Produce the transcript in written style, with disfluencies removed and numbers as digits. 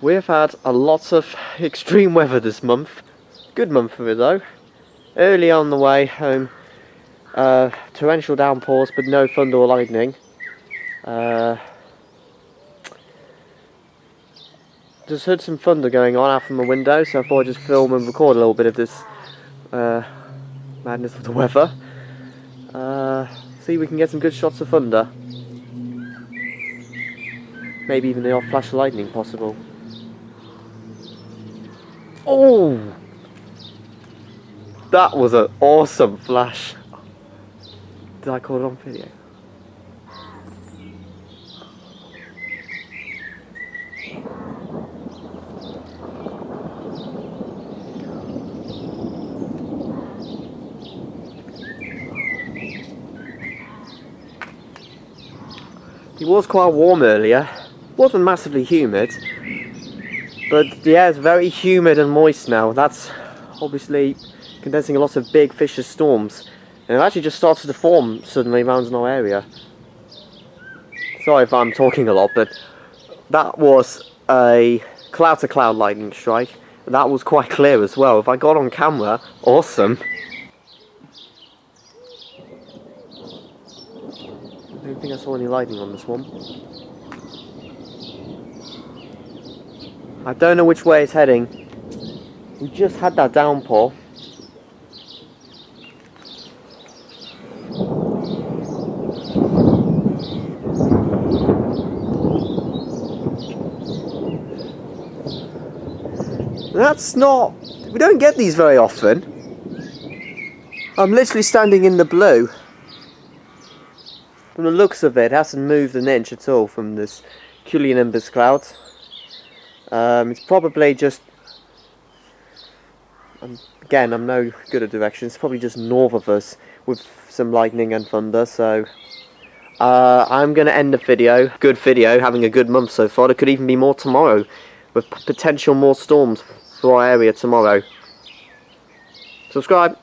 We've had a lot of extreme weather this month. Good month for it though. Early on the way home, torrential downpours but no thunder or lightning. Just heard some thunder going on out from the window, so I thought I'd just film and record a little bit of this madness of the weather. See if we can get some good shots of thunder. Maybe even the odd flash of lightning possible. Oh! That was an awesome flash. Did I call it on video? It was quite warm earlier. Wasn't massively humid, but the air is very humid and moist now. That's obviously condensing a lot of big vicious storms, and it actually just started to form suddenly around our area. Sorry if I'm talking a lot, but that was a cloud to cloud lightning strike. That was quite clear as well. If I got on camera, awesome. I don't think I saw any lightning on this one. I don't know which way it's heading. We just had that downpour. That's not... we don't get these very often. I'm literally standing in the blue. From the looks of it hasn't moved an inch at all from this cumulonimbus cloud. It's probably just... again, I'm no good at directions. It's probably just north of us with some lightning and thunder, so... I'm going to end the video. Good video, having a good month so far. There could even be more tomorrow, with potential more storms for our area tomorrow. Subscribe.